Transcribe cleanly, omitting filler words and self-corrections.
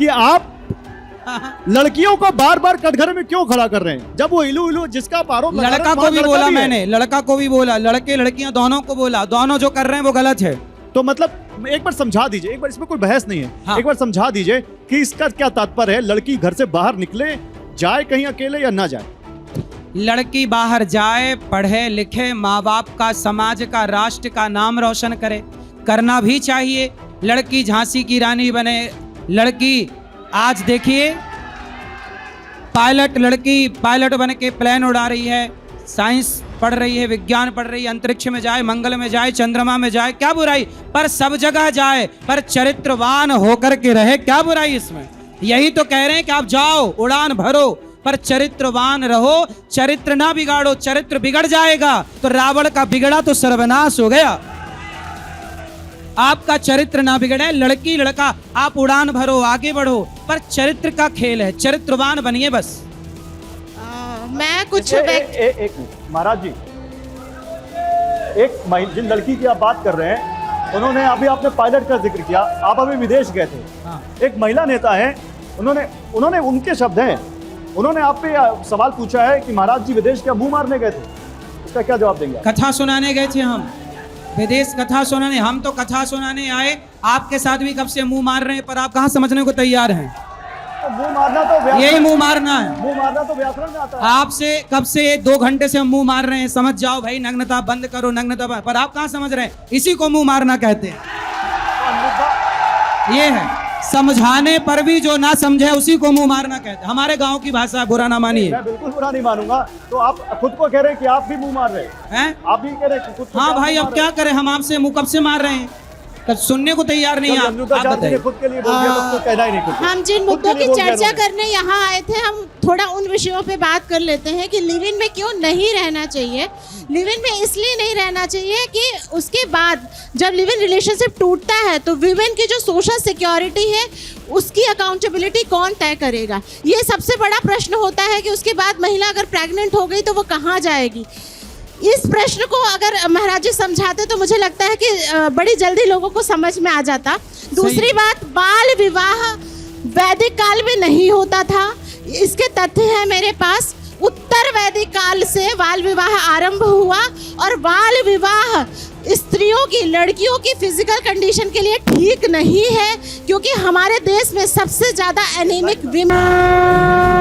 कि आप लड़कियों को बार बार कटघरे में क्यों खड़ा कर रहे हैं, जब वो इलू इलू जिसका आप आरोप लगा रहे हैं, लड़का को वहाँ भी लड़का बोला भी है। मैंने, लड़का को भी बोला, लड़के लड़कियां दोनों को बोला, दोनों जो कर रहे हैं वो गलत है। तो मतलब एक बार समझा दीजिए, एक बार, इसमें कोई बहस नहीं है। हाँ। एक बार समझा दीजिए कि इसका क्या तात्पर्य है, लड़की घर से बाहर निकले, जाए कहीं अकेले या ना जाए। लड़की बाहर जाए, पढ़े लिखे, माँ बाप का, समाज का, राष्ट्र का नाम रोशन करे, करना भी चाहिए। लड़की झांसी की रानी बने, लड़की आज देखिए पायलट, लड़की पायलट बन के प्लेन उड़ा रही है, साइंस पढ़ रही है, विज्ञान पढ़ रही है, अंतरिक्ष में जाए, मंगल में जाए, चंद्रमा में जाए, क्या बुराई, पर सब जगह जाए, पर चरित्रवान होकर के रहे, क्या बुराई इसमें। यही तो कह रहे हैं कि आप जाओ, उड़ान भरो, पर चरित्रवान रहो, चरित्र ना बिगाड़ो। चरित्र बिगड़ जाएगा तो रावण का बिगड़ा तो सर्वनाश हो गया। आपका चरित्र ना बिगड़े, लड़की लड़का आप उड़ान भरो, आगे बढ़ो, पर चरित्र का खेल है, चरित्रवान बनिए बस। मैं कुछ एक मिनट महाराज जी, जिन लड़की की आप बात कर रहे हैं, उन्होंने अभी आपने पायलट का जिक्र किया, आप अभी विदेश गए थे। हाँ। एक महिला नेता है, उन्होंने उनके शब्द हैं, उन्होंने आप पे सवाल पूछा है कि महाराज जी विदेश क्या मुंह मारने गए थे, इसका क्या जवाब देंगे? कथा सुनाने गए थे हम, विदेश कथा सुनाने, हम तो कथा सुनाने आए, आपके साथ भी कब से मुंह मार रहे हैं, पर आप कहाँ समझने को तैयार हैं। तो मुंह मारना तो यही मुंह मारना है, मुंह मारना तो व्याकरण में आता है। आपसे कब से 2 घंटे से हम मुंह मार रहे हैं, समझ जाओ भाई, नग्नता बंद करो, नग्नता बंद, पर आप कहाँ समझ रहे हैं, इसी को मुंह मारना कहते हैं। ये है, समझाने पर भी जो ना समझे उसी को मुंह मारना कहते हैं, हमारे गांव की भाषा, बुरा ना मानिए। मैं बिल्कुल बुरा नहीं मानूंगा। तो आप खुद को कह रहे हैं कि आप भी मुंह मार रहे हैं? आप भी कह रहे हैं कि खुद को हाँ आप भाई, मुंह अब मार क्या रहे करें, हम आपसे मुंह कब से मार रहे हैं, कब सुनने को तैयार नहीं है हैं? आप जब अमृता ने बताइए। खुद के लिए बोल दिया तो उसको कहना ही नहीं खुद को। हम जिन खुद के मुद्दों लिए की बोल दिया चर्चा उन्होंने। करने यहाँ आए थे, हम थोड़ा उन विषयों पे बात कर लेते हैं कि लिव इन में क्यों नहीं रहना चाहिए। लिव इन में इसलिए नहीं रहना चाहिए कि उसके बाद जब लिव इन रिलेशनशिप टूटता है तो विमेन की जो सोशल सिक्योरिटी है उसकी अकाउंटेबिलिटी कौन तय करेगा। ये सबसे बड़ा प्रश्न होता है कि उसके बाद महिला अगर प्रेग्नेंट हो गई तो वो कहाँ जाएगी। इस प्रश्न को अगर महाराज जी समझाते तो मुझे लगता है कि बड़ी जल्दी लोगों को समझ में आ जाता। दूसरी बात, बाल विवाह वैदिक काल में नहीं होता था, इसके तथ्य है मेरे पास। उत्तर वैदिक काल से बाल विवाह आरंभ हुआ और बाल विवाह स्त्रियों की, लड़कियों की फिजिकल कंडीशन के लिए ठीक नहीं है, क्योंकि हमारे देश में सबसे ज़्यादा एनीमिक विमेन